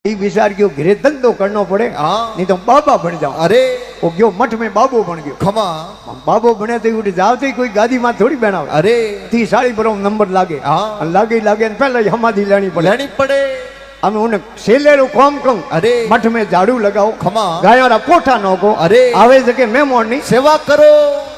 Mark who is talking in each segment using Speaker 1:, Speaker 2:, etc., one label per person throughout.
Speaker 1: विचार क्यों घरे धंधो करना पड़े। हाँ नहीं तो बाबा बन जाओ। अरे वो क्यों मठ में बाबो बन गयो। खमा बाबो बने तो उठ जाते कोई गादी में थोड़ी बना। अरे 30 साड़ी पर नंबर लागे। हाँ लागे लागे पहले हमारी लेनी पड़े हमें उन्हें सेलेरो काम कहूं। अरे मठ में झाड़ू लगाओ। खमा गायों पोठा नोको। अरे आवे जके मेहमान नहीं सेवा करो।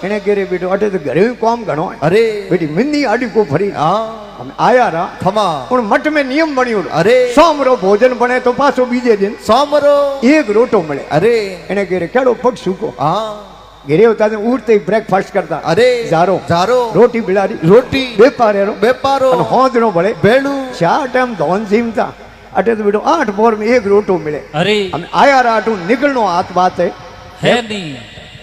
Speaker 1: इन्हें कह बेटो अटे तो घरे काम घणो। अरे बेटी मिंदी आड़ी को फरी। हाँ हम आया रहा। खमा उन मठ में नियम बनियो। अरे सोमरो भोजन बने तो पाछो बीजे दिन सोमरो एक रोटो मिले। अरे इन्हें कह केड़ो पग सूको। हाँ घरे होता तो उठते ही ब्रेकफास्ट करता। अरे जारो जारो रोटी बिलारी रोटी बेपारो होदनो बड़े बेणु 4 टाइम धोन जीमता। अटे तो बेटो 8 बोर में एक रोटो मिले। अरे हम आया राटू निकलनो हाथ बात है नहीं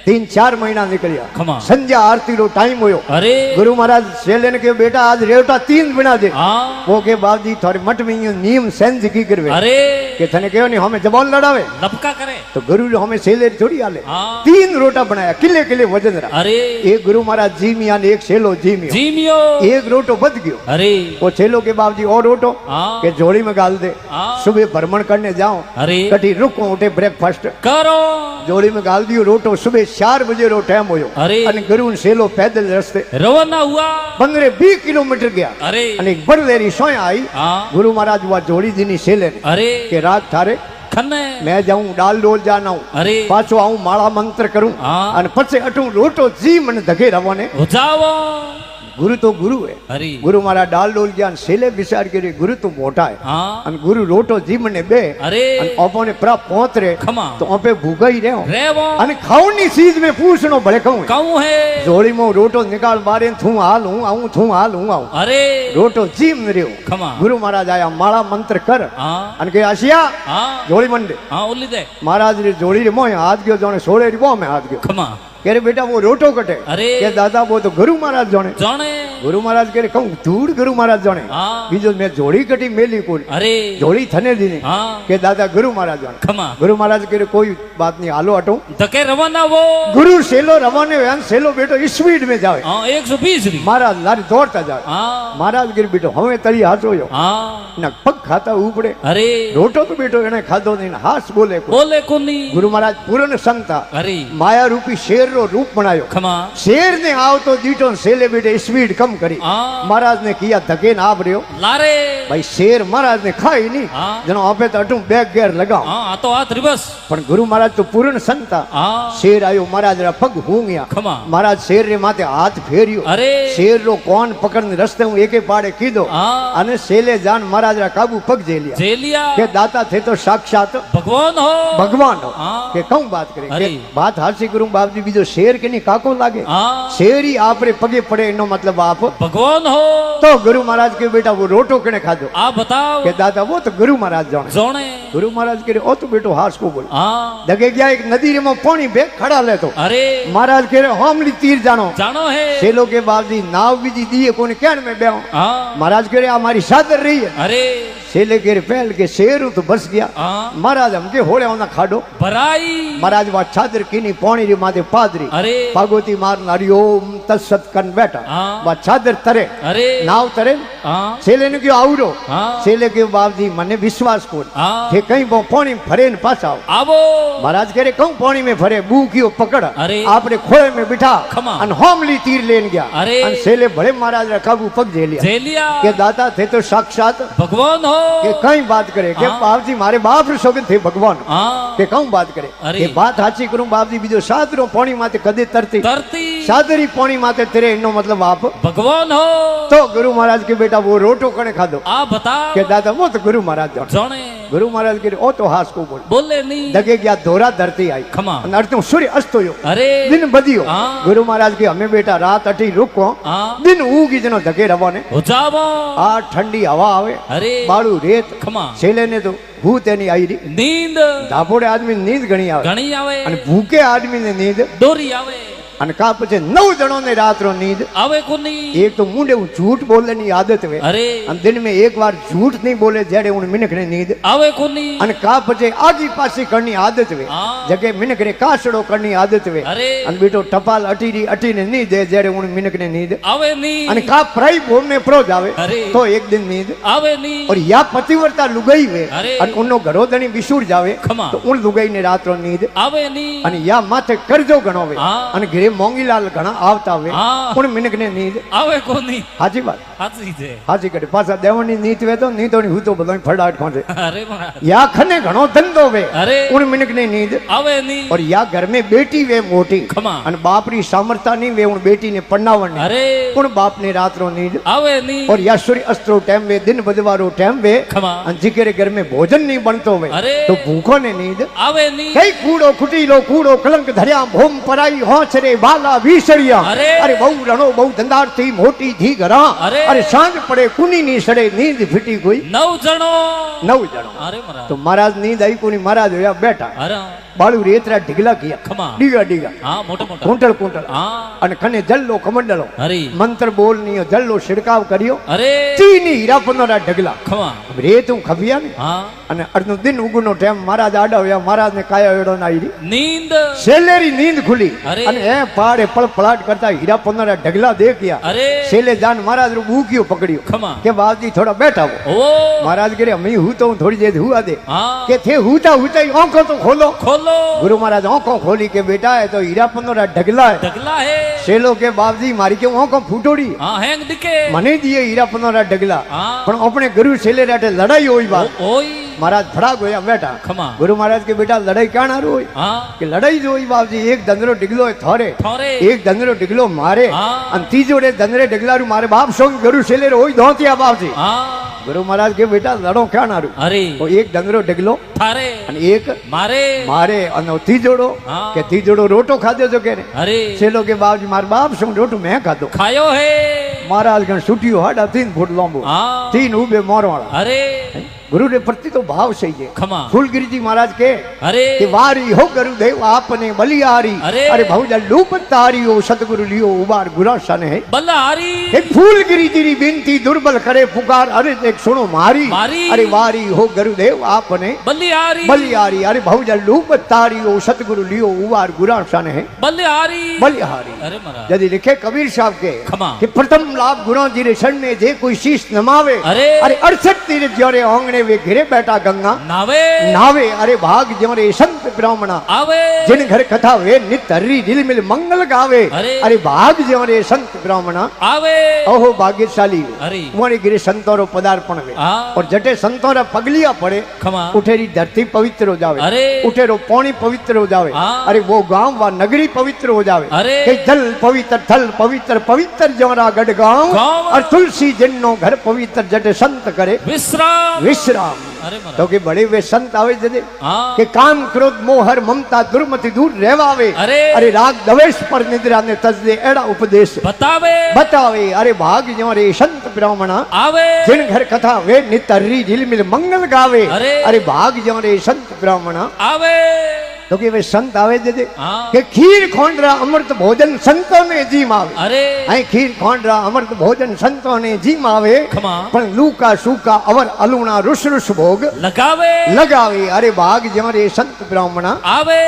Speaker 1: 3-4 महीना निकलिया। संध्या आरती रो टाइम होयो। अरे गुरु महाराज सेलेन के बेटा आज रेवटा 3 बिना दे। वो के बाबजी थोड़े मठ में नियम सेंस की करवे। अरे के थने कहो नहीं हमें जबान लड़ावे लपका करे तो गुरु हमें सेले थोड़ी आले। 3 रोटा बनाया किले किले वजन रहा। अरे एक गुरु महाराज जीमिया ने एक सेलो जीमियो एक रोटो बच गयो। अरे वो सेलो के बाबजी और रोटो के जोड़ी में गाल दे। सुबह भ्रमण करने जाओ। अरे कटी रुको उठे ब्रेकफास्ट करो जोड़ी में गाल दियो रोटो। सुबह 4 बजे रो टाइम होयो। अरे अने गुरु सेलो पैदल रस्ते रवाना हुआ 15-20 किलोमीटर गया। अरे अने बड़लेरी सोया आई। गुरु महाराज हुआ जोड़ी दीनी सेले। अरे के रात थारे खन्ने मैं जाऊं डाल डोल जाना हूं। अरे पाछो आऊं माला मंत्र करूं अने पछे अटू रोटो जी मन धके रवाने हो जावो। गुरु तो गुरु है। अरे गुरु मारा डाल डोल ज्ञान सेले विचार करे गुरु तो मोटा है। हाँ गुरु रोटो जीम ने बे। अरे ओपने प्रा पहुंच रे तो ओपे भूगा ही रेवो अने खाऊनी चीज में पूछनो भले कहूं है जोड़ी में रोटो निकाल मारे थू हाल हूं आऊं। अरे रोटो जीम रेव गुरु महाराज आया माला मंत्र कर अने के आशिया जोड़ी मंडे ओली दे महाराज रे जोड़ी रे मोय हाथ गयो जोने सोड़े री बो में हाथ गयो। खमा कह रे बेटा वो रोटो कटे। अरे के दादा वो तो गुरु महाराज जाने गुरु महाराज कह रहे कहूं धूड़ गुरु महाराज जाने बीजो मैं जोड़ी कटी मेली कोई। अरे जोड़ी थने दीने के दादा गुरु महाराज जाने गुरु महाराज कह रहे कोई बात नहीं हालो हटो धके रवाना वो गुरु सेलो रवाने व्यान सेलो बेटो स्पीड में जावे 120 महाराज लारी दौड़ता जावे। महाराज कह बेटो हमें तली हाथो यो ना पग खाता उपड़े। अरे रोटो तो बेटो एने खाधो नहीं हाथ बोले कोनी गुरु महाराज पूर्ण संता। अरे माया रूपी शेर रो रूप बनायो। शेर ने आओ तो दीटो सेले बेटे स्पीड कम करी। महाराज ने किया धके ना आप रहो लारे भाई शेर महाराज ने खाई नहीं जनो आपे तो अटू बैक गेयर लगाओ तो हाथ रिवर्स पण गुरु महाराज तो पूर्ण संता। शेर आयो महाराज रा पग हूंगिया महाराज शेर रे माथे हाथ फेरियो। अरे शेर रो कौन पकड़ने रस्ते हूं एके पाड़े कीधो अने सेले जान महाराज रा काबू पग जेलिया के दाता थे तो साक्षात भगवान हो के कहूं बात करे बात हासी गुरु बाबजी बीजो शेर के नहीं काको लागे शेर ही आप रे पगे पड़े इनो मतलब आप भगवान हो। तो गुरु महाराज के बेटा वो रोटो कने खादो आप बताओ के दादा वो तो गुरु महाराज जाने गुरु महाराज के ओ तो बेटो हास को बोल दगे गया एक नदी रे में पानी बे खड़ा ले तो। अरे महाराज के होमली तीर जानो है सेलो के बाबजी नाव बीजी दिए कोने कैन में बेओ महाराज के हमारी सादर रही है। अरे सेले के पहल के शेर तो बस गया महाराज हमके होड़े होना खाडो बराई महाराज वा चादर कीनी पानी रे माथे पादरी। अरे पागोती मार हरिओम तत्सत कन बैठा वा चादर तरे। अरे नाव तरे सेले ने क्यों आवरो सेले के बाबजी मने विश्वास को के कहीं वो पानी भरे न पास आवो महाराज कह रहे कहूं पानी में भरे बू कियो पकड़। अरे आपने खोए में बिठा अन होमली तीर लेन गया। अरे अन सेले भले महाराज रा काबू पग जेलिया के दाता थे तो साक्षात भगवान हो के कहीं बात करे के बाबजी मारे बाप रे सोगन थे भगवान के कहूं बात करे के बात हाची करूं बाबजी बीजो सादरो पानी माथे कदे तरती सादरी पानी माथे तेरे इनो मतलब आप भगवान हो। तो गुरु महाराज के बेटा वो रोटो कने खादो आप बताओ के दादा वो तो गुरु महाराज जाने गुरु महाराज के ओ तो हास को बोले नहीं दगे गया दोरा धरती आई अर्थ सूर्य अस्त होयो। अरे दिन बदियो गुरु महाराज के हमें बेटा रात अटी रुको दिन उगी जनो धके रवाने हो जावो आ ठंडी हवा आवे। अरे बाड़ू रेत सेले ने तो भूत एनी आई री नींद धापोड़े आदमी नींद घणी आवे अने भूखे आदमी ने नींद डोरी आवे અને કા પછી 9 જણો ને રાત્રો નીંદ
Speaker 2: આવે કોની
Speaker 1: એક તો મુંડે હું झूठ બોલવાની આદત વે
Speaker 2: અરે
Speaker 1: અને દિન में एक बार झूठ नहीं बोले जड़े उन मिनक ने नींद
Speaker 2: આવે કોની
Speaker 1: અને કા પછી આगी પાછી કરनी आदत वे जगे मिनक ने कासड़ो करनी आदत वे
Speaker 2: અરે
Speaker 1: અને બેટો ટપાલ અટીને નહીં દે જયારે ઉન મિનક ને નીંદ
Speaker 2: આવે ની
Speaker 1: અને કા ફ્રાઈ બોમ में प्रोज आवे
Speaker 2: અરે
Speaker 1: तो एक दिन नींद
Speaker 2: આવે ની
Speaker 1: और या पतिव्रता लुगाई वे
Speaker 2: अरे
Speaker 1: અને ઉનનો ઘરોધણી વિસુર જાવે
Speaker 2: ખમા
Speaker 1: તો ઉન લુગાઈ ને રાત્રો નીંદ
Speaker 2: આવે ની
Speaker 1: અને યા માથે કરજો ગણો વે
Speaker 2: હા
Speaker 1: અને ઘરે મોંગીલાલ ઘણા આવતા વે
Speaker 2: હા
Speaker 1: ઉન મિનક ને નીંદ
Speaker 2: આવે કોની
Speaker 1: હાજી વાત
Speaker 2: હાચી છે
Speaker 1: હાજી કરે પાછા દેવની નીત વે તો નીતોની હું તો બધાય ફડાટ ખોંચે
Speaker 2: અરે મહારાજ
Speaker 1: या खने घणो धंधो वे
Speaker 2: अरे
Speaker 1: उन मिनक ने नींद
Speaker 2: આવે ની
Speaker 1: और या घर में बेटी वे मोटी
Speaker 2: ખમા
Speaker 1: અને બાપરી સામર્થતા नहीं वे उन बेटी ने पन्नावन
Speaker 2: અરે
Speaker 1: उन बाप ने रात्रो नींद
Speaker 2: આવે ની
Speaker 1: और या सूर्य अस्त्रो टाइम वे दिन बदवारो टाइम वे
Speaker 2: ખમા
Speaker 1: અને जिकरे घर में भोजन नहीं बनतो वे
Speaker 2: अरे
Speaker 1: तो भूखो ने नींद
Speaker 2: આવે ની
Speaker 1: कई कूड़ो खुटीलो कूड़ो कलंक धर्या भोम पराई होंचरे बाला वीसरिया
Speaker 2: अरे
Speaker 1: अरे बहु रणो बहु धंधार थी मोटी धी घरा
Speaker 2: अरे
Speaker 1: अरे सांझ पड़े कुनी नी सड़े नींद फिटी कोई
Speaker 2: 9 જણો
Speaker 1: 9 जणो
Speaker 2: अरे महाराज
Speaker 1: तो महाराज नींद आई कोनी महाराज होया बैठा
Speaker 2: अरे
Speaker 1: बाळू रेतरा ढिगला किया
Speaker 2: ખમા
Speaker 1: डीगा डीगा
Speaker 2: હા મોટો મોટો
Speaker 1: कुंटल कुंटल
Speaker 2: હા
Speaker 1: અને કને જલ્લો કમંડલો
Speaker 2: અરે
Speaker 1: મંત્ર બોલનીયો જલ્લો છિડકાવ કર્યો
Speaker 2: અરે
Speaker 1: તીની હીરા પનોરા ઢગલા
Speaker 2: ખમા
Speaker 1: રેત હું ખભિયા ને
Speaker 2: હા
Speaker 1: અને અડનો દિન ઉગનો ટાઈમ મહારાજ આડા હોયા મહારાજ ને કાયા એડો ના આવી
Speaker 2: નીંદ
Speaker 1: સેલેરી નીંદ ખુલી
Speaker 2: અરે
Speaker 1: અને એ પાડે પળપળાટ કરતા હીરા પનોરા ઢગલા દેખ્યા
Speaker 2: અરે
Speaker 1: સેલે જાન મહારાજ નું બૂક્યો પકડ્યો
Speaker 2: ખમા
Speaker 1: કે બાપજી થોડા બેઠા હો
Speaker 2: ઓ
Speaker 1: મહારાજ કરે અમે હું તો થોડી દેર હુआ दे
Speaker 2: હા
Speaker 1: કે थे हुता हुता आंखों तो खोलो
Speaker 2: ખોલો
Speaker 1: गुरु महाराज आंखों खोली के बेटा है तो हीरा पनोरा ढगला है
Speaker 2: ઢગલા હે
Speaker 1: सेलो के बापजी मारी के आंखों फूटोड़ी
Speaker 2: હા હેંગ દીકે
Speaker 1: મને दिए हीरा पनोरा ढगला
Speaker 2: હા
Speaker 1: पण अपने गुरु सेले राटे लड़ाई हुई बात
Speaker 2: ઓય
Speaker 1: महाराज फड़ा गया बेटा
Speaker 2: ખમા
Speaker 1: गुरु महाराज के बेटा लड़ाई क्या ना हुई
Speaker 2: હા
Speaker 1: कि लड़ाई जो हुई बापजी एक दंदरो डिगलो है थोरे
Speaker 2: થોરે
Speaker 1: एक दंदरो डिगलो मारे
Speaker 2: હા
Speaker 1: अन तीजो रे दंदरे डिगलारू मारे बाप सोंग गुरु सेले रो होई दोतिया बापजी
Speaker 2: હા
Speaker 1: गुरु महाराज के बेटा लड़ो क्या ना रू
Speaker 2: અરે
Speaker 1: तो एक दंदरो डिगलो
Speaker 2: થારે
Speaker 1: अन एक
Speaker 2: મારે
Speaker 1: मारे अन तीजोड़ो
Speaker 2: હા
Speaker 1: के तीजोड़ो रोटो खादो जो के
Speaker 2: અરે
Speaker 1: सेलो के बापजी मार बाप सोंग रोटो मैं खादो
Speaker 2: ખાયો હે
Speaker 1: महाराज गण छुट्टियो हाडा 3 फुट लंबो
Speaker 2: હા
Speaker 1: 3 उबे मोरवाड़ा
Speaker 2: અરે
Speaker 1: गुरु रे प्रति तो भाव सही है
Speaker 2: ખમા
Speaker 1: फूलगिरी जी महाराज के
Speaker 2: અરે
Speaker 1: कि वारी हो गुरुदेव आपने बलियारी
Speaker 2: अरे
Speaker 1: अरे भौजा लूप तारी हो सतगुरु लियो उबार गुरासन है
Speaker 2: બલ્લાહારી
Speaker 1: एक फूलगिरी जी बिनती दुर्बल करे पुकार अरे एक सुनो मारी
Speaker 2: मारी।
Speaker 1: अरे वारी हो गुरुदेव आपने
Speaker 2: બલ્લિહારી
Speaker 1: बलियारी अरे भौजा लूप तारी हो सतगुरु लियो उबार गुरासन है
Speaker 2: બલ્લિહારી
Speaker 1: बलिहारी
Speaker 2: અરે મહારાજ
Speaker 1: यदि लिखे कबीर साहब के
Speaker 2: ખમા
Speaker 1: कि प्रथम लाभ गुरु जी रे शरण में जे कोई शीश नमावे
Speaker 2: अरे
Speaker 1: अरे 68 तीर ज्योरे आंगणे वे घिरे बैठा गंगा
Speaker 2: નાવે
Speaker 1: नावे अरे भाग ज्योरे संत ब्राह्मणा
Speaker 2: આવે
Speaker 1: जिन घर कथा वे नित हरि दिल मिल मंगल गावे
Speaker 2: अरे
Speaker 1: अरे भाग ज्योरे संत ब्राह्मणा
Speaker 2: આવે
Speaker 1: ओहो भाग्यशाली
Speaker 2: अरे
Speaker 1: तुम्हारे गिरे संतोरो पदार्पण वे
Speaker 2: હા
Speaker 1: और जटे संतोरा पगलिया पड़े
Speaker 2: ખમા
Speaker 1: उठेरी धरती पवित्र हो जावे
Speaker 2: अरे
Speaker 1: उठेरो पानी पवित्र हो जावे
Speaker 2: हाँ।
Speaker 1: अरे वो गांव व नगरी पवित्र हो जावे
Speaker 2: अरे
Speaker 1: कि जल पवित्र थल पवित्र पवित्र ज्योरा गढ़ गांव
Speaker 2: गाँव।
Speaker 1: और तुलसी जिन्नो घर पवित्र जटे संत करे
Speaker 2: વિશ્રામ
Speaker 1: विश्राम
Speaker 2: અરે
Speaker 1: तो
Speaker 2: મહારાજ
Speaker 1: कि बड़े वे संत आवे जदे
Speaker 2: હા
Speaker 1: कि काम क्रोध मोह हर ममता दुर्मति दूर रहवावे
Speaker 2: अरे
Speaker 1: अरे राग दवेश पर निद्रा ने तज दे एड़ा उपदेश
Speaker 2: બતાવે
Speaker 1: बतावे अरे भाग ज्यो रे संत ब्राह्मणा
Speaker 2: આવે
Speaker 1: जिन घर कथा वे नित हरि दिल मिल मंगल गावे
Speaker 2: अरे
Speaker 1: अरे भाग ज्यो रे संत ब्राह्मणा
Speaker 2: આવે
Speaker 1: तो कि वे संत आवे जदे
Speaker 2: હા
Speaker 1: कि खीर खोंडरा अमृत भोजन संतों ने जीम आवे
Speaker 2: અરે
Speaker 1: ऐं खीर खोंडरा अमृत भोजन संतों ने जीम आवे
Speaker 2: ખમા
Speaker 1: पण लूका सूका अवर अलूणा रुस रुस भोग
Speaker 2: લગાવે
Speaker 1: लगावे अरे भाग ज्यो रे संत ब्राह्मणा
Speaker 2: આવે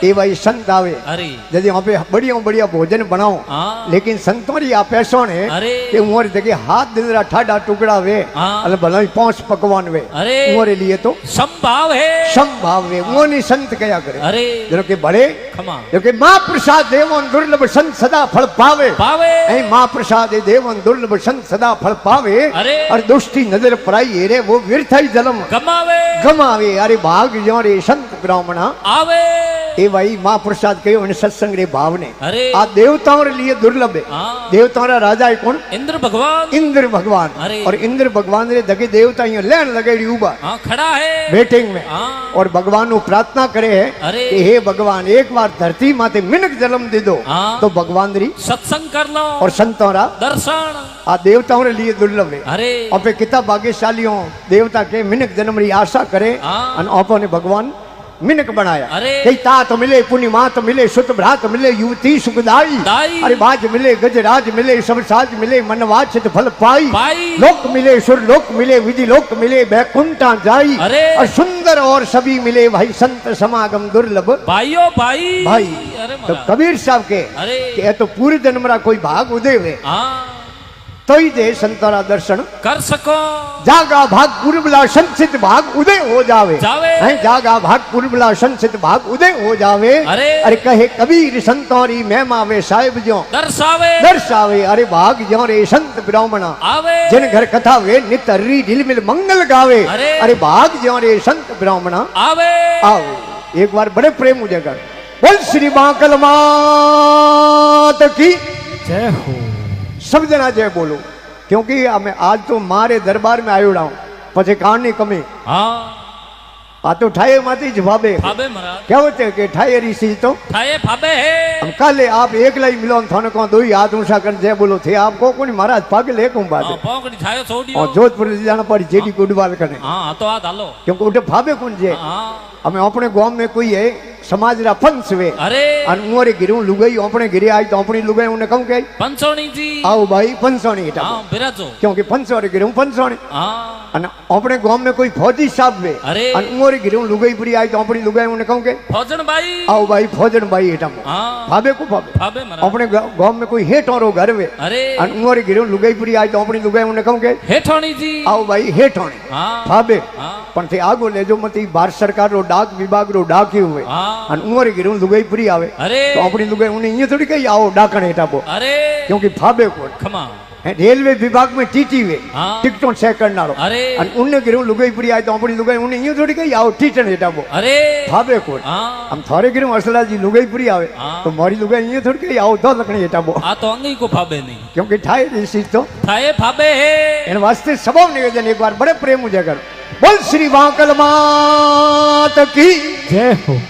Speaker 1: ए भाई संत आवे
Speaker 2: અરે
Speaker 1: यदि वहाँ पे बढ़िया बढ़िया भोजन बनाओ
Speaker 2: હા
Speaker 1: लेकिन संतों री आप ऐसा है
Speaker 2: अरे
Speaker 1: कि उमर देखे हाथ दिन ठाडा टुकड़ा वे
Speaker 2: हाँ।
Speaker 1: अरे भला ही 5 पकवान वे
Speaker 2: अरे
Speaker 1: उमर लिए तो
Speaker 2: સંભાવ હે
Speaker 1: संभाव वे वो नहीं संत कया करे
Speaker 2: અરે
Speaker 1: जो कि बड़े
Speaker 2: ખમા
Speaker 1: जो कि माँ प्रसाद देवन दुर्लभ संत सदा फल पावे
Speaker 2: પાવે
Speaker 1: ऐ माँ प्रसाद देवन दुर्लभ संत सदा फल पावे
Speaker 2: अरे
Speaker 1: और दुष्टि नजर पराई रे वो व्यर्थाई जन्म
Speaker 2: ગમાવે
Speaker 1: गमावे अरे भाग जो रे संत ब्राह्मणा
Speaker 2: આવે
Speaker 1: ए भाई माँ प्रसाद कहो इन सत्संग रे भाव ने
Speaker 2: अरे
Speaker 1: आ देवताओं रे लिए दुर्लभ है
Speaker 2: हाँ
Speaker 1: देवताओं रा राजा है कौन
Speaker 2: इंद्र भगवान
Speaker 1: इंद्र भगवान
Speaker 2: अरे।
Speaker 1: और इंद्र भगवान रे दगे देवता यूं लेन लगेड़ी उबा
Speaker 2: हाँ खड़ा है
Speaker 1: वेटिंग में
Speaker 2: हाँ
Speaker 1: और भगवान नु प्रार्थना करे है
Speaker 2: अरे।
Speaker 1: कि हे भगवान एक बार धरती माते मिनक जन्म दे दो
Speaker 2: हाँ।
Speaker 1: तो भगवान री
Speaker 2: सत्संग कर लो
Speaker 1: और संतों रा
Speaker 2: दर्शन
Speaker 1: आ देवताओं रे लिए दुर्लभ है
Speaker 2: अरे
Speaker 1: अपे कितना भाग्यशालियों देवता के मिनक जन्म री आशा करे
Speaker 2: हाँ।
Speaker 1: और आपो ने भगवान मिनक बनाया
Speaker 2: अरे।
Speaker 1: कई तात मिले पुनि मात मिले सुत भ्रात मिले युवती सुखदाई
Speaker 2: दाई।
Speaker 1: अरे बाज मिले गजराज मिले सब साज मिले मनवांछित फल पाई
Speaker 2: पाई।
Speaker 1: लोक मिले सुर लोक मिले विधि लोक मिले बैकुंठा जाई
Speaker 2: अरे।
Speaker 1: और सुंदर और सभी मिले भाई संत समागम दुर्लभ
Speaker 2: भाइयों भाई
Speaker 1: भाई
Speaker 2: अरे
Speaker 1: तो
Speaker 2: महाराज।
Speaker 1: कबीर साहब के
Speaker 2: अरे
Speaker 1: कि ये तो पूरे जन्म रा कोई भाग उदय हुए
Speaker 2: हाँ
Speaker 1: तो ही दे संतरा दर्शन
Speaker 2: कर सको
Speaker 1: जागा भाग पूर्वला संचित भाग उदय हो जावे
Speaker 2: जावे।
Speaker 1: हैं जागा भाग पूर्वला संचित भाग उदय हो जावे
Speaker 2: अरे।
Speaker 1: अरे कहे कबीर संतोरी महिमावे साहिब जो
Speaker 2: दर्शावे
Speaker 1: दर्शावे अरे भाग जो रे संत ब्राह्मणा
Speaker 2: आवे
Speaker 1: जिन घर कथा वे नित हरि दिल मिल मंगल गावे
Speaker 2: अरे।
Speaker 1: अरे भाग जो रे संत ब्राह्मणा
Speaker 2: आवे
Speaker 1: आओ एक बार बड़े प्रेम मुझे कर बोल श्री बांकल मात की
Speaker 2: जय हो
Speaker 1: सब जना जय बोलो क्योंकि हमें आज तो मारे दरबार में आयो हूं पछे कान नहीं कमी
Speaker 2: हाँ
Speaker 1: आ तो ठाए माती जवाबे
Speaker 2: फाबे महाराज
Speaker 1: क्या होते हैं कि ठाए ऋषि तो
Speaker 2: ठाए फाबे है
Speaker 1: हम काले आप एक लाई मिलो थाने को दो ही हाथ ऊंचा कर जय बोलो थे आपको कोई महाराज पागल है कौन बात
Speaker 2: हाँ
Speaker 1: है
Speaker 2: पौकड़ी ठायो छोड़ियो
Speaker 1: और जोधपुर ले जाना पड़ी जेडी गुडवाल करने
Speaker 2: हाँ तो आ डालो
Speaker 1: क्योंकि उठे भावे कौन जे
Speaker 2: हाँ
Speaker 1: हमें अपने गांव में कोई है समाज रा पंच वे
Speaker 2: अरे
Speaker 1: अन उरे गिरू लुगाई अपने गिरे आई तो अपनी लुगाई उन्हें कहूं के
Speaker 2: पंचोणी जी
Speaker 1: आओ भाई पंचोणी इटा
Speaker 2: हाँ बिराजो
Speaker 1: क्योंकि पंचोणी गिरू पंचोणी
Speaker 2: हाँ
Speaker 1: अन अपने गांव में कोई फौजी साहब वे
Speaker 2: अरे
Speaker 1: अन उरे गिरू लुगाई पूरी आई तो अपनी लुगाई उन्हें कहूं के
Speaker 2: फौजन भाई
Speaker 1: आओ भाई फौजन भाई इटा
Speaker 2: हाँ
Speaker 1: भावे को भावे
Speaker 2: फाबे महाराज
Speaker 1: अपने गांव में कोई हेठ और घर वे
Speaker 2: अरे
Speaker 1: अन उरे गिरू लुगाई पूरी आई तो अपनी लुगाई उन्हें कहूं के
Speaker 2: हेठोणी जी
Speaker 1: आओ भाई हेठ होने
Speaker 2: हाँ
Speaker 1: भावे
Speaker 2: हाँ
Speaker 1: પણ તે આગો લેજો મતી ભારત સરકાર રો ડાક વિભાગ રો ડાકી હોય
Speaker 2: हाँ
Speaker 1: અને ઉમરે ગીરું લુગાઈ પૂરી આવે
Speaker 2: अरे
Speaker 1: તો આપણી લુગાઈ ઉને અહીંયા થોડી કઈ આવો ડાકણ હેઠા
Speaker 2: अरे
Speaker 1: क्योंकि फाबे कोण
Speaker 2: खमा
Speaker 1: रेलवे विभाग में टीटी वे
Speaker 2: हाँ
Speaker 1: टिकटों चेक करनारो
Speaker 2: अरे
Speaker 1: અને ઉને ગીરું લુગાઈ પૂરી આવે તો આપણી લુગાઈ ઉને અહીંયા થોડી કઈ આવો ટીટણ હેઠા
Speaker 2: अरे
Speaker 1: फाबे कोण
Speaker 2: हाँ
Speaker 1: આમ થોરે ગીરું અસલાજી લુગાઈ પૂરી આવે
Speaker 2: हाँ
Speaker 1: તો મારી લુગાઈ અહીંયા થોડી કઈ આવો તો લકણી હેઠા
Speaker 2: आ तो अंगी को फाबे नहीं
Speaker 1: क्योंकि ठाए ऋषि तो
Speaker 2: ठाए फाबे है
Speaker 1: એને વાસ્તે સભાવ નિવેદન એક વાર બડે પ્રેમ મુજે કર બોલ શ્રી વાંકલ માત કી
Speaker 2: जय हो